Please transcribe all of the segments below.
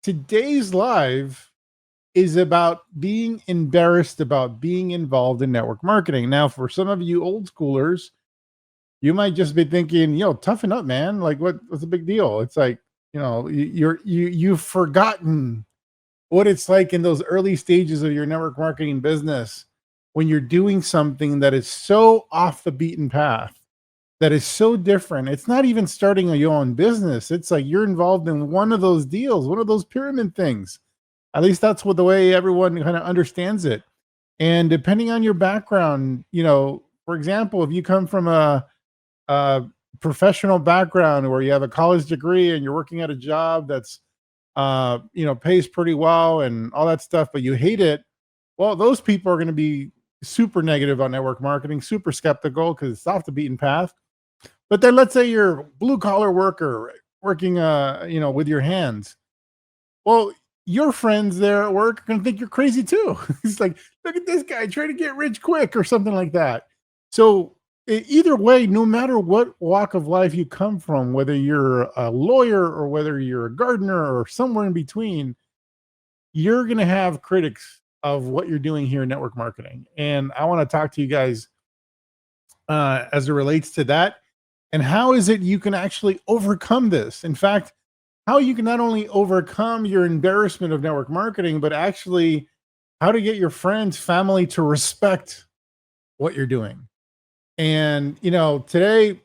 today's live is about being embarrassed about being involved in network marketing. Now, for some of you old schoolers, you might just be thinking, toughen up, man. Like, what's the big deal? It's like, you've forgotten what it's like in those early stages of your network marketing business when you're doing something that is so off the beaten path, that is so different. It's not even starting your own business. It's like you're involved in one of those deals, one of those pyramid things. At least that's what the way everyone kind of understands it. And depending on your background, for example, if you come from a professional background where you have a college degree and you're working at a job that's pays pretty well and all that stuff, but you hate it, well, those people are going to be super negative on network marketing, super skeptical because it's off the beaten path. But then let's say you're a blue collar worker working with your hands. Well, your friends there at work are going to think you're crazy too. It's like, look at this guy trying to get rich quick or something like that. So either way, no matter what walk of life you come from, whether you're a lawyer or whether you're a gardener or somewhere in between, you're going to have critics of what you're doing here in network marketing. And I want to talk to you guys as it relates to that. And how is it you can actually overcome this? In fact, how you can not only overcome your embarrassment of network marketing, but actually how to get your friends, family to respect what you're doing. And today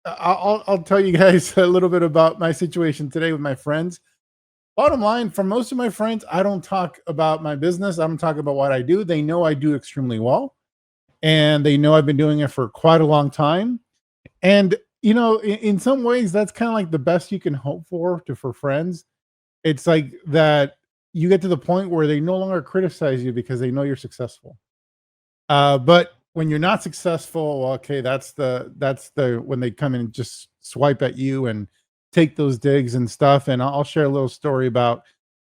I'll tell you guys a little bit about my situation today with my friends. Bottom line, for most of my friends, I don't talk about my business. I don't talk about what I do. They know I do extremely well, and they know I've been doing it for quite a long time. And in some ways, that's kind of like the best you can hope for friends. It's like that you get to the point where they no longer criticize you because they know you're successful. But when you're not successful, well, okay, that's the when they come in and just swipe at you and take those digs and stuff. And I'll share a little story about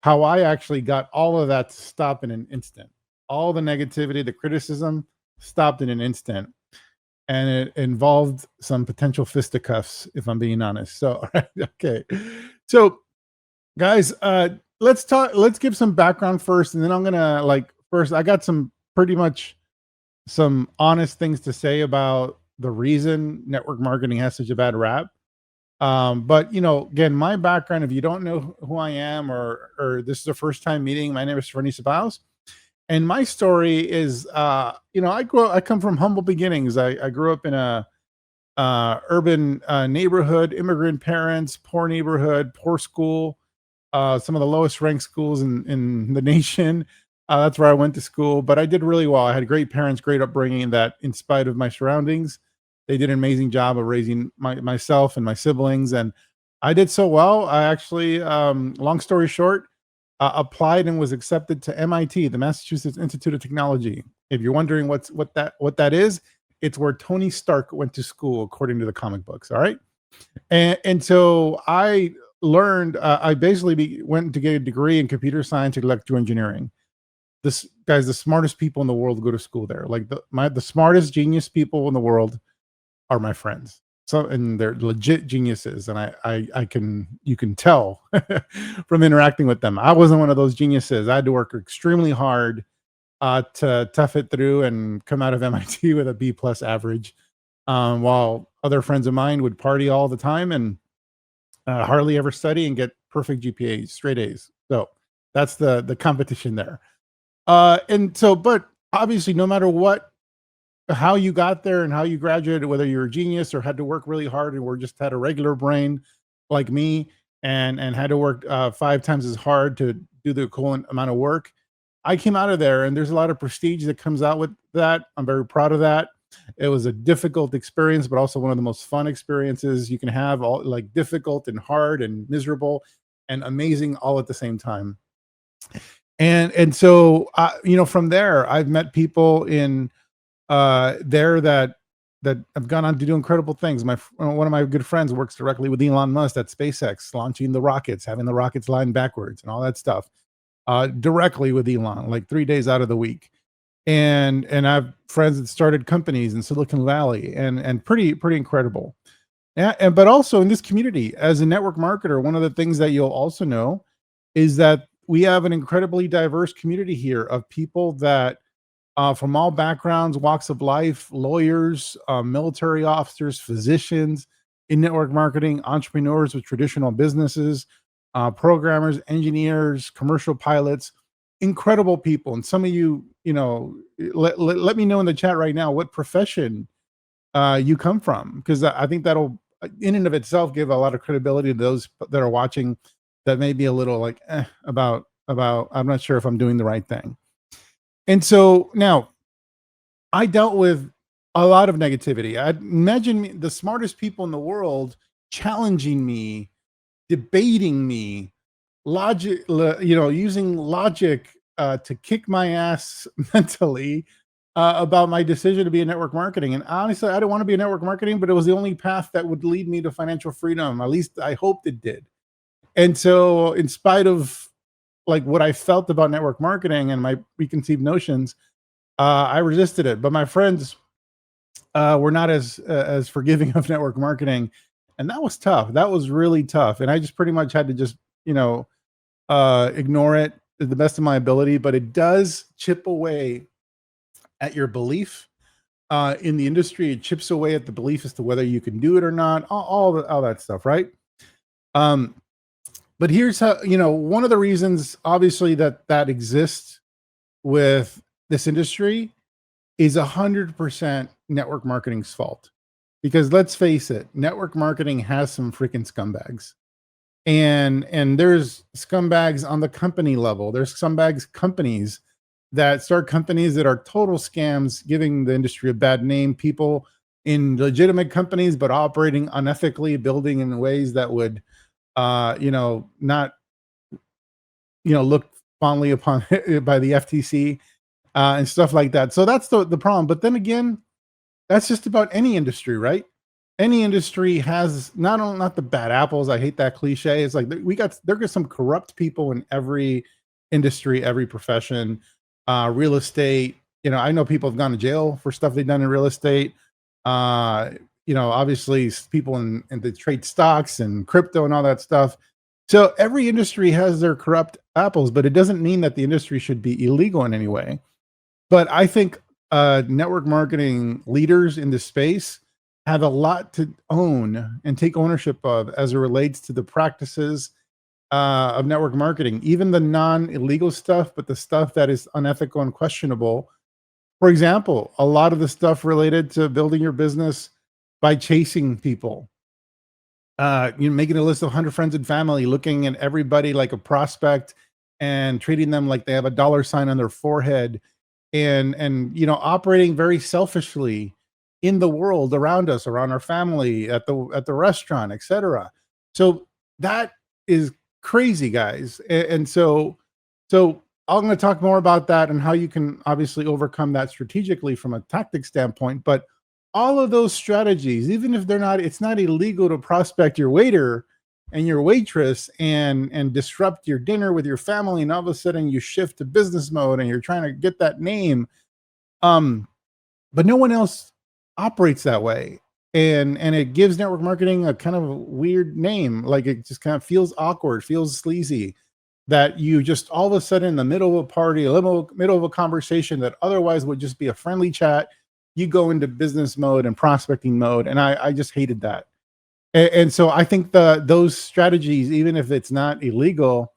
how I actually got all of that to stop in an instant. All the negativity, the criticism stopped in an instant. And it involved some potential fisticuffs, if I'm being honest. So, all right, okay. So, guys, let's give some background first, and then I'm gonna first. I got some pretty much some honest things to say about the reason network marketing has such a bad rap. But again, my background, if you don't know who I am or this is the first time meeting, my name is Ferny Ceballos. And my story is, I come from humble beginnings. I grew up in a urban neighborhood, immigrant parents, poor neighborhood, poor school, some of the lowest ranked schools in the nation. That's where I went to school, but I did really well. I had great parents, great upbringing that in spite of my surroundings, they did an amazing job of raising myself and my siblings. And I did so well. I actually, long story short, applied and was accepted to MIT, the Massachusetts Institute of Technology. If you're wondering what that is, it's where Tony Stark went to school, according to the comic books. All right, and so I learned. I basically went to get a degree in computer science and electrical engineering. This guys, the smartest people in the world go to school there. Like the smartest genius people in the world are my friends. So, and they're legit geniuses, and you can tell from interacting with them. I wasn't one of those geniuses. I had to work extremely hard to tough it through and come out of MIT with a B plus average, while other friends of mine would party all the time and hardly ever study and get perfect GPAs, straight A's. So that's the competition there. And so, but obviously, no matter how you got there and how you graduated, whether you're a genius or had to work really hard or just had a regular brain like me and had to work 5 times as hard to do the equivalent amount of work, I came out of there and there's a lot of prestige that comes out with that. I'm very proud of that. It was a difficult experience, but also one of the most fun experiences you can have, all like difficult and hard and miserable and amazing all at the same time. And so from there I've met people in there that have gone on to do incredible things. One of my good friends works directly with Elon Musk at SpaceX, launching the rockets, having the rockets line backwards, and all that stuff, directly with Elon, like 3 days out of the week. And I have friends that started companies in Silicon Valley, and pretty incredible. Yeah, but also in this community as a network marketer, one of the things that you'll also know is that we have an incredibly diverse community here of people that from all backgrounds, walks of life, lawyers, military officers, physicians in network marketing, entrepreneurs with traditional businesses, programmers, engineers, commercial pilots, incredible people. And some of you, let me know in the chat right now what profession you come from, because I think that'll, in and of itself, give a lot of credibility to those that are watching that may be a little like about I'm not sure if I'm doing the right thing. And so now I dealt with a lot of negativity. I imagine the smartest people in the world challenging me, debating me, using logic to kick my ass mentally about my decision to be in network marketing. And honestly, I don't want to be in network marketing, but it was the only path that would lead me to financial freedom. At least I hoped it did. And so, in spite of like what I felt about network marketing and my preconceived notions, I resisted it. But my friends were not as forgiving of network marketing, and that was tough. That was really tough, and I just pretty much had to just ignore it to the best of my ability. But it does chip away at your belief in the industry. It chips away at the belief as to whether you can do it or not. All that stuff, right? Um, but here's how, one of the reasons, obviously, that exists with this industry is 100% network marketing's fault. Because let's face it, network marketing has some freaking scumbags. And there's scumbags on the company level. There's scumbags companies that start companies that are total scams, giving the industry a bad name. People in legitimate companies, but operating unethically, building in ways that would, not, look fondly upon by the FTC and stuff like that. So that's the problem. But then again, that's just about any industry, right? Any industry has not the bad apples. I hate that cliche. It's like there are some corrupt people in every industry, every profession. Real estate. I know people have gone to jail for stuff they've done in real estate. Uh, obviously people in the trade stocks and crypto and all that stuff. So every industry has their corrupt apples, but it doesn't mean that the industry should be illegal in any way. But I think network marketing leaders in this space have a lot to own and take ownership of as it relates to the practices of network marketing, even the non-illegal stuff, but the stuff that is unethical and questionable. For example, a lot of the stuff related to building your business by chasing people, making a list of 100 friends and family, looking at everybody like a prospect and treating them like they have a dollar sign on their forehead, and operating very selfishly in the world around us, around our family, at the restaurant, etc. So that is crazy, guys. And so I'm going to talk more about that and how you can obviously overcome that strategically from a tactic standpoint. But all of those strategies, even if it's not illegal to prospect your waiter and your waitress and disrupt your dinner with your family, and all of a sudden you shift to business mode and you're trying to get that name. But no one else operates that way. And it gives network marketing a kind of a weird name. Like, it just kind of feels awkward, feels sleazy, that you just all of a sudden, in the middle of a party, middle of a conversation that otherwise would just be a friendly chat, you go into business mode and prospecting mode. And I just hated that. And so I think those strategies, even if it's not illegal,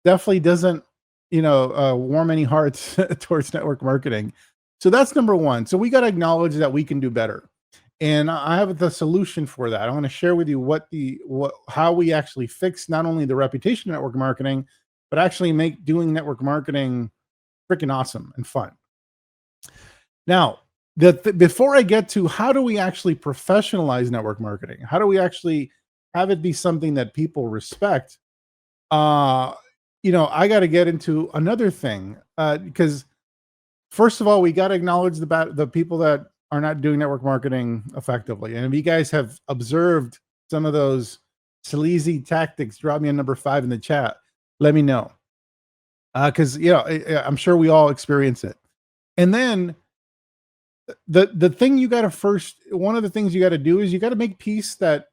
definitely doesn't, warm any hearts towards network marketing. So that's number one. So we got to acknowledge that we can do better. And I have the solution for that. I want to share with you how we actually fix not only the reputation of network marketing, but actually make doing network marketing freaking awesome and fun. Now, before I get to how do we actually professionalize network marketing, how do we actually have it be something that people respect? I got to get into another thing, because first of all, we got to acknowledge the people that are not doing network marketing effectively. And if you guys have observed some of those sleazy tactics, drop me a number 5 in the chat. Let me know, because I'm sure we all experience it. And then the thing you got to one of the things you got to do is you got to make peace that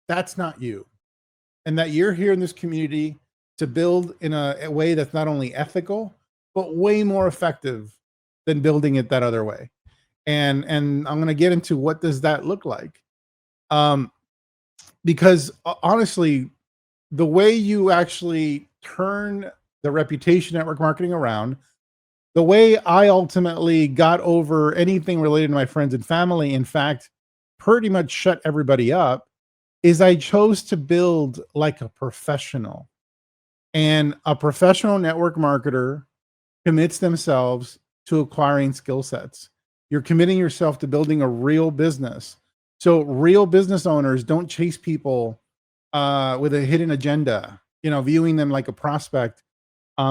that's not you, and that you're here in this community to build in a way that's not only ethical, but way more effective than building it that other way. And I'm going to get into what does that look like. Um, because honestly, the way you actually turn the reputation network marketing around, the way I ultimately got over anything related to my friends and family, in fact, pretty much shut everybody up, is I chose to build like a professional. And a professional network marketer commits themselves to acquiring skill sets. You're committing yourself to building a real business. So real business owners don't chase people with a hidden agenda, viewing them like a prospect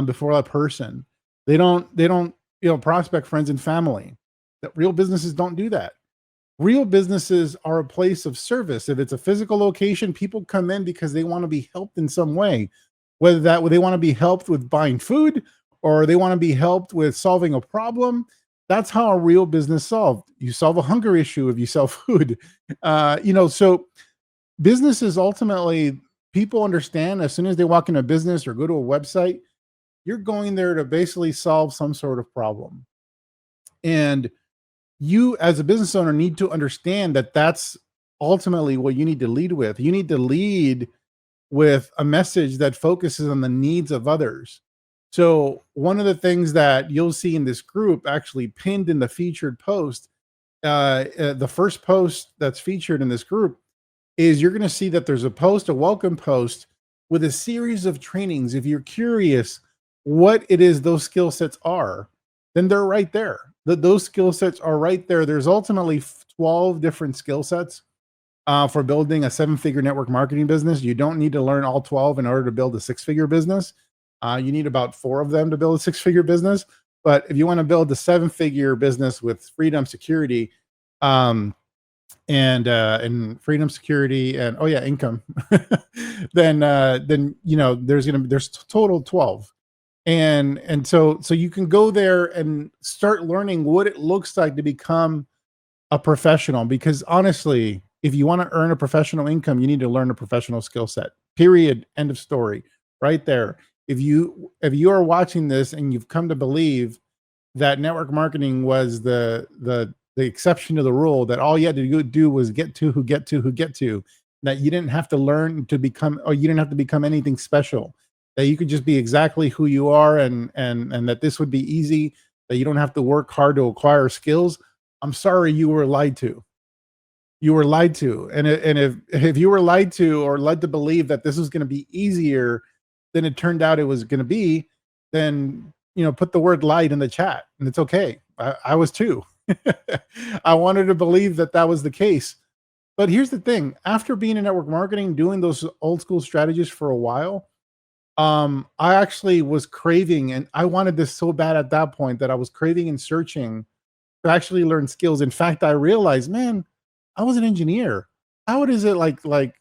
before a person. They don't, prospect friends and family. That real businesses don't do that. Real businesses are a place of service. If it's a physical location, people come in because they want to be helped in some way, whether that they want to be helped with buying food or they want to be helped with solving a problem. That's how a real business solved. You solve a hunger issue if you sell food. So businesses ultimately, people understand as soon as they walk in a business or go to a website, you're going there to basically solve some sort of problem. And you as a business owner need to understand that that's ultimately what you need to lead with. You need to lead with a message that focuses on the needs of others. So one of the things that you'll see in this group actually pinned in the featured post, the first post that's featured in this group is you're going to see that there's a post, a welcome post with a series of trainings. If you're curious what it is those skill sets are, then they're right there. Those skill sets are right there. There's ultimately 12 different skill sets for building a seven-figure network marketing business. You don't need to learn all 12 in order to build a six-figure business. You need about 4 of them to build a six-figure business. But if you want to build a seven-figure business with freedom, security, um, and freedom, security, and income, then there's total 12. And so you can go there and start learning what it looks like to become a professional, because honestly, if you want to earn a professional income, you need to learn a professional skill set. Period. End of story. Right there. If you are watching this and you've come to believe that network marketing was the exception to the rule, that all you had to do was get to, that you didn't have to learn to become, or you didn't have to become anything special, that you could just be exactly who you are, and that this would be easy, that you don't have to work hard to acquire skills. I'm sorry, you were lied to. You were lied to. And if you were lied to or led to believe that this was going to be easier than it turned out it was going to be, then put the word lied in the chat, and it's okay. I was too. I wanted to believe that that was the case. But here's the thing: after being in network marketing, doing those old school strategies for a while, I actually was craving, and I wanted this so bad at that point that I was craving and searching to actually learn skills. In fact, I realized, man, I was an engineer. How is it like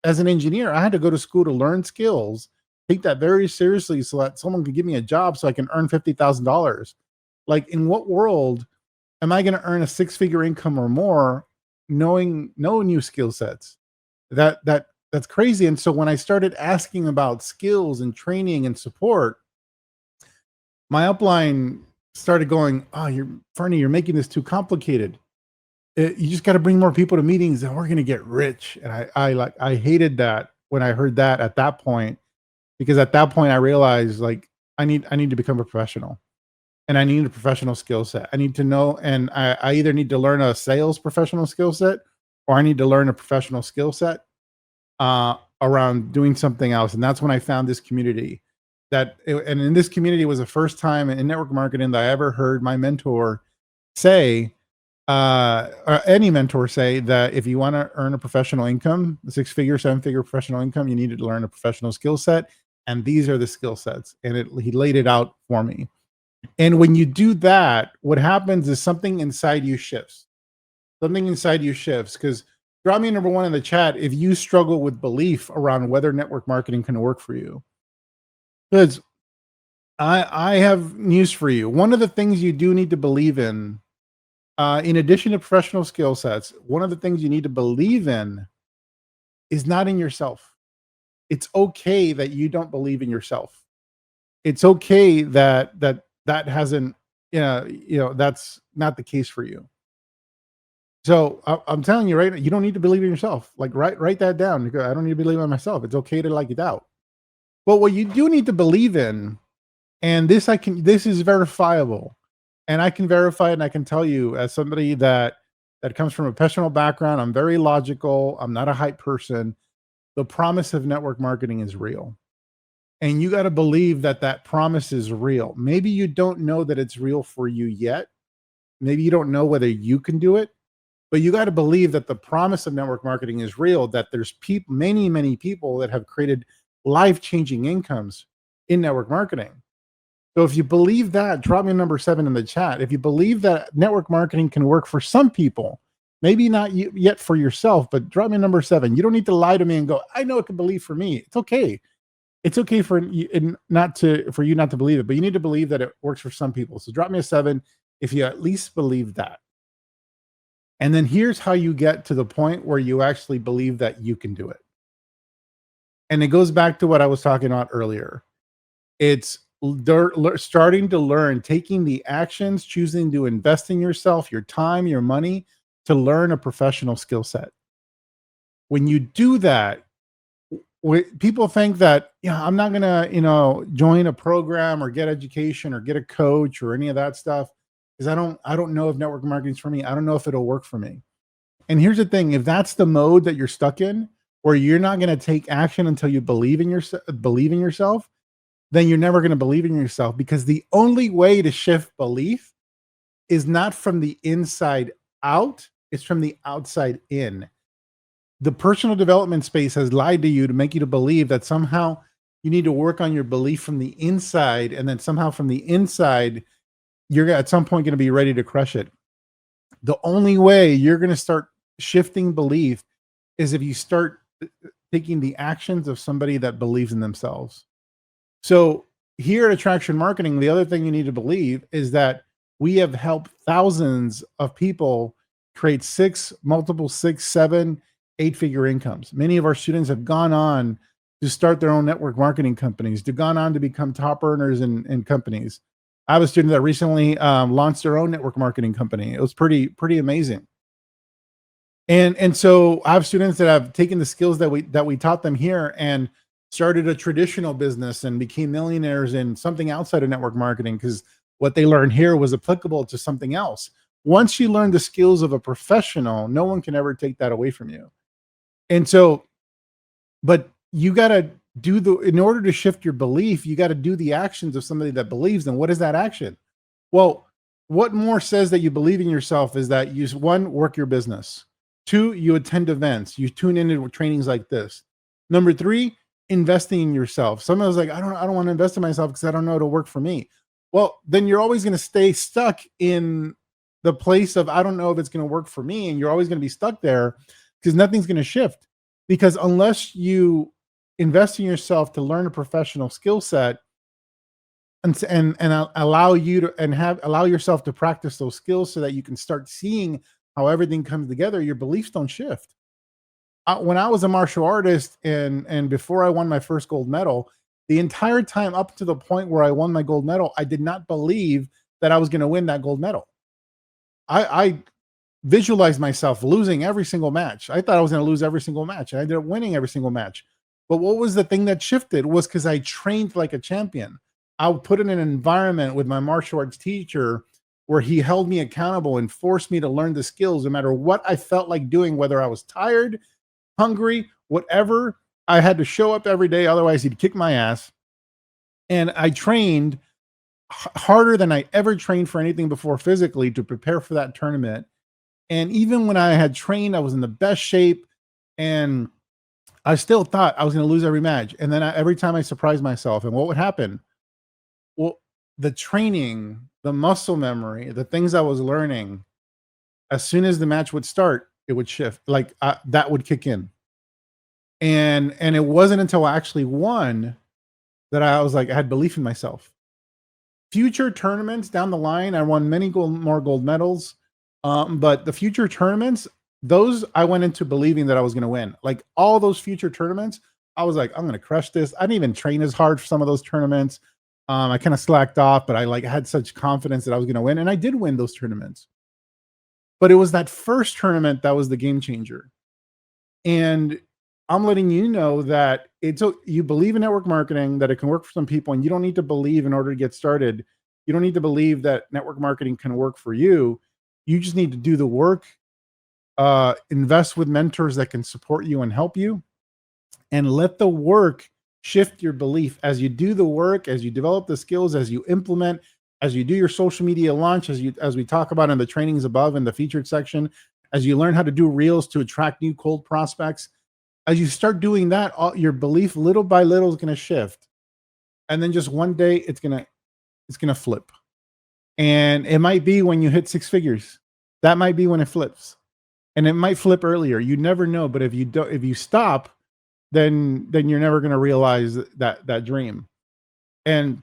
as an engineer, I had to go to school to learn skills, take that very seriously so that someone could give me a job so I can earn $50,000. Like, in what world am I going to earn a six-figure income or more knowing no new skill sets? That's crazy. And so when I started asking about skills and training and support, my upline started going, "Oh, you're making this too complicated. You just got to bring more people to meetings and we're going to get rich." And I hated that when I heard that at that point, because at that point I realized, like, I need to become a professional, and I need a professional skill set. I need to know, and I either need to learn a sales professional skill set, or I need to learn a professional skill set around doing something else. And that's when I found this community. And in this community was the first time in network marketing that I ever heard my mentor say, or any mentor say, that if you want to earn a professional income, a six-figure, seven-figure professional income, you need to learn a professional skill set. And these are the skill sets. And he laid it out for me. And when you do that, what happens is something inside you shifts. Something inside you shifts, because drop me number one in the chat if you struggle with belief around whether network marketing can work for you. Because I have news for you. One of the things you do need to believe in addition to professional skill sets, one of the things you need to believe in is not in yourself. it's okay that you don't believe in yourself. It's okay that that hasn't, that's not the case for you. So I'm telling you right now, you don't need to believe in yourself. Like write that down. You go, I don't need to believe in myself. It's okay to like it out. But what you do need to believe in, and this is verifiable, and I can verify it, and I can tell you as somebody that comes from a professional background, I'm very logical. I'm not a hype person. The promise of network marketing is real. And you got to believe that that promise is real. Maybe you don't know that it's real for you yet. Maybe you don't know whether you can do it, but you got to believe that the promise of network marketing is real, that there's people, many people that have created life-changing incomes in network marketing. So if you believe that, drop me a number 7 in the chat. If you believe that network marketing can work for some people, maybe not yet for yourself, but drop me a number 7. You don't need to lie to me and go, I know it can believe for me. It's okay. It's okay for you and not to for you not to believe it, but you need to believe that it works for some people. So drop me a 7 if you at least believe that. And then here's how you get to the point where you actually believe that you can do it. And it goes back to what I was talking about earlier. It's starting to learn, taking the actions, choosing to invest in yourself, your time, your money to learn a professional skill set. When you do that, people think that, yeah, I'm not gonna, join a program or get education or get a coach or any of that stuff because I don't know if network marketing is for me. I don't know if it'll work for me. And here's the thing: if that's the mode that you're stuck in, where you're not gonna take action until you believe in yourself, then you're never gonna believe in yourself because the only way to shift belief is not from the inside out; it's from the outside in. The personal development space has lied to you to make you to believe that somehow you need to work on your belief from the inside, and then somehow from the inside you're at some point going to be ready to crush it. The only way you're going to start shifting belief is if you start taking the actions of somebody that believes in themselves. So here at Attraction Marketing, the other thing you need to believe is that we have helped thousands of people create multiple six, seven, eight-figure incomes. Many of our students have gone on to start their own network marketing companies, to gone on to become top earners in companies. I have a student that recently launched their own network marketing company. It was pretty amazing. And so I have students that have taken the skills that we taught them here and started a traditional business and became millionaires in something outside of network marketing because what they learned here was applicable to something else. Once you learn the skills of a professional, no one can ever take that away from you. And so, but you got to in order to shift your belief, you got to do the actions of somebody that believes. And what is that action? Well, what more says that you believe in yourself is that you, one, work your business. Two, you attend events. You tune into trainings like this. Number three, investing in yourself. Someone was like, I don't want to invest in myself because I don't know it'll work for me. Well, then you're always going to stay stuck in the place of, I don't know if it's going to work for me. And you're always going to be stuck there because nothing's going to shift. Because unless you invest in yourself to learn a professional skill set and allow you to allow yourself to practice those skills so that you can start seeing how everything comes together, your beliefs don't shift. When I was a martial artist and before I won my first gold medal, the entire time up to the point where I won my gold medal, I did not believe that I was going to win that gold medal. I visualized myself losing every single match. I thought I was going to lose every single match. I ended up winning every single match. But what was the thing that shifted was because I trained like a champion. I would put in an environment with my martial arts teacher where he held me accountable and forced me to learn the skills no matter what I felt like doing, whether I was tired, hungry, whatever. I had to show up every day. Otherwise, he'd kick my ass. And I trained harder than I ever trained for anything before physically to prepare for that tournament. And even when I had trained, I was in the best shape and I still thought I was going to lose every match. And then every time I surprised myself, and what would happen? Well, the training, the muscle memory, the things I was learning, as soon as the match would start, it would shift. Like that would kick in. And it wasn't until I actually won that I was like, I had belief in myself. Future tournaments down the line, I won many more gold medals. But the future tournaments, those I went into believing that I was going to win. Like all those future tournaments, I was like, I'm gonna crush this. I didn't even train as hard for some of those tournaments. I kind of slacked off, but I like had such confidence that I was gonna win, and I did win those tournaments. But it was that first tournament that was the game changer. And I'm letting you know that you believe in network marketing, that it can work for some people, and you don't need to believe in order to get started. You don't need to believe that network marketing can work for you. You just need to do the work, invest with mentors that can support you and help you, and let the work shift your belief as you do the work, as you develop the skills, as you implement, as you do your social media launch, as we talk about in the trainings above in the featured section, as you learn how to do reels to attract new cold prospects. As you start doing that, your belief little by little is going to shift, and then just one day it's going to flip. And it might be when you hit six figures. That might be when it flips, and it might flip earlier. You never know. But if you stop, then you're never going to realize that dream. And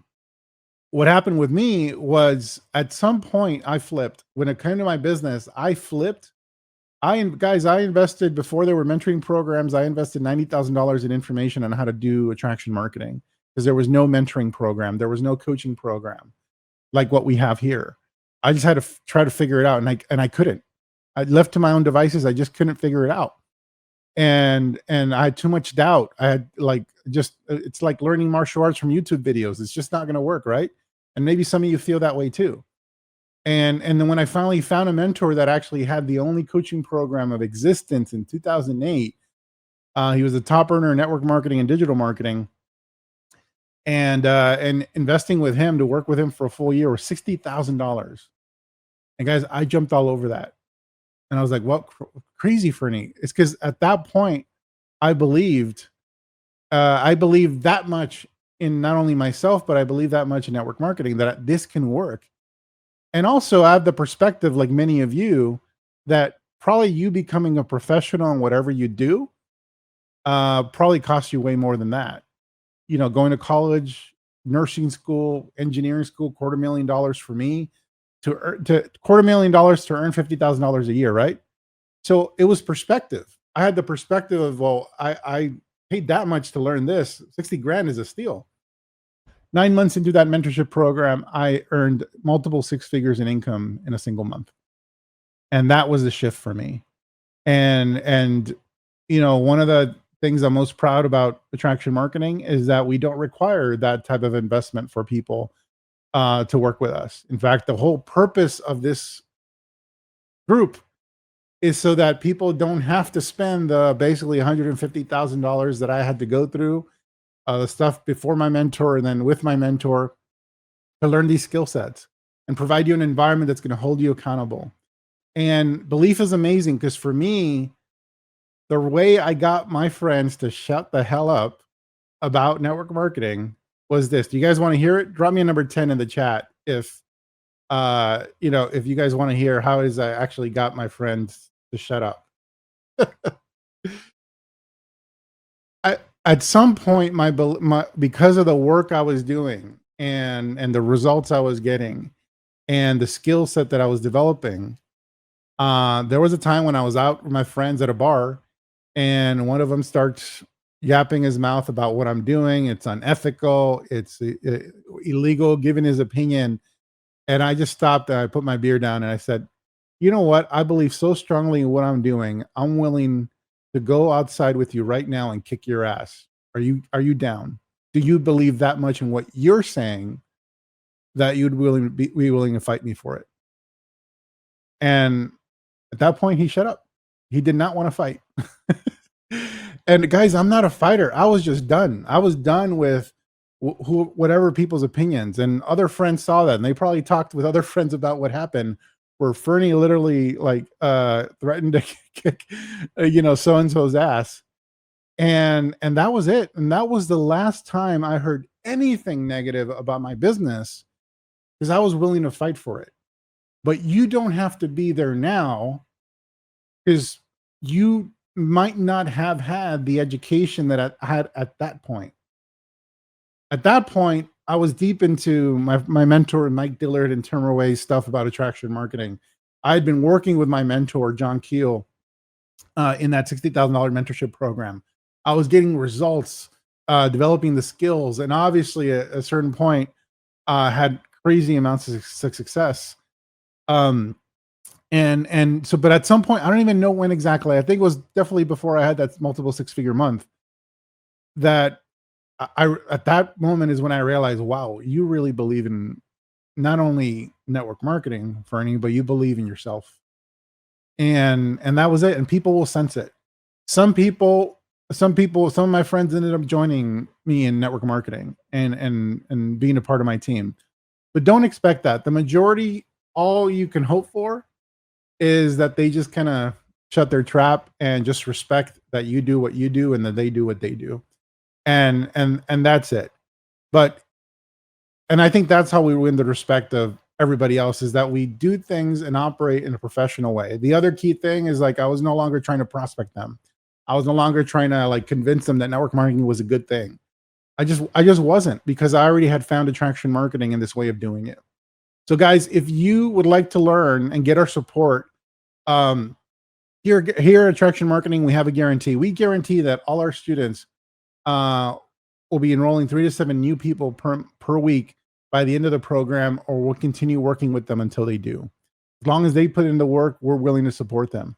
what happened with me was at some point I flipped. When it came to my business, I flipped. I invested before there were mentoring programs. I invested $90,000 in information on how to do attraction marketing because there was no mentoring program, there was no coaching program like what we have here. I just had to try to figure it out, and I couldn't. I left to my own devices. I just couldn't figure it out, and I had too much doubt. I had like just it's like learning martial arts from YouTube videos. It's just not going to work, right? And maybe some of you feel that way too. And then when I finally found a mentor that actually had the only coaching program of existence in 2008, he was a top earner in network marketing and digital marketing, and investing with him to work with him for a full year was $60,000. And guys, I jumped all over that, and I was like, "What crazy, Ferny?" It's because at that point, I believed, I believed that much in not only myself, but I believe that much in network marketing that this can work. And also, I have the perspective, like many of you, that probably you becoming a professional in whatever you do probably costs you way more than that. You know, going to college, nursing school, engineering school, $250,000 for me to $250,000 to earn $50,000 a year, right? So it was perspective. I had the perspective of, well, I paid that much to learn this. 60 grand is a steal. 9 months into that mentorship program, I earned multiple six figures in income in a single month. And that was the shift for me. And one of the things I'm most proud about attraction marketing is that we don't require that type of investment for people to work with us. In fact, the whole purpose of this group is so that people don't have to spend basically $150,000 that I had to go through, the stuff before my mentor and then with my mentor, to learn these skill sets and provide you an environment that's going to hold you accountable. And belief is amazing because for me, the way I got my friends to shut the hell up about network marketing was this. Do you guys want to hear it? Drop me a number 10 in the chat if you guys want to hear how is I actually got my friends to shut up. At some point, because of the work I was doing and the results I was getting and the skill set that I was developing, there was a time when I was out with my friends at a bar, and one of them starts yapping his mouth about what I'm doing. It's unethical. It's illegal, giving his opinion. And I just stopped and I put my beer down and I said, you know what? I believe so strongly in what I'm doing. I'm willing to go outside with you right now and kick your ass. Are you down? Do you believe that much in what you're saying that you'd be willing to fight me for it? And at that point, he shut up. He did not want to fight. And guys, I'm not a fighter. I was just done. I was done with whatever people's opinions. And other friends saw that, and they probably talked with other friends about what happened. Where Ferny literally threatened to kick, so and so's ass, and that was it. And that was the last time I heard anything negative about my business because I was willing to fight for it. But you don't have to be there now because you might not have had the education that I had at that point. At that point, I was deep into my mentor, Mike Dillard and Tim Roy's stuff about attraction marketing. I had been working with my mentor, John Keel, in that $60,000 mentorship program. I was getting results, developing the skills, and obviously at a certain point, had crazy amounts of success. Um, and so, but at some point, I don't even know when exactly. I think it was definitely before I had that multiple six-figure month. That I at that moment is when I realized, wow, you really believe in not only network marketing, Fernie, but you believe in yourself. And that was it. And people will sense it. Some people, some of my friends ended up joining me in network marketing and being a part of my team. But don't expect that. The majority, all you can hope for is that they just kind of shut their trap and just respect that you do what you do and that they do what they do. And that's it. But and I think that's how we win the respect of everybody else is that we do things and operate in a professional way. The other key thing is like I was no longer trying to prospect them. I was no longer trying to like convince them that network marketing was a good thing. I just wasn't because I already had found attraction marketing in this way of doing it. So guys, if you would like to learn and get our support, um, here at Attraction Marketing, we have a guarantee. We guarantee that all our students uh, will be enrolling 3 to 7 new people per week by the end of the program, or we'll continue working with them until they do. As long as they put in the work, we're willing to support them.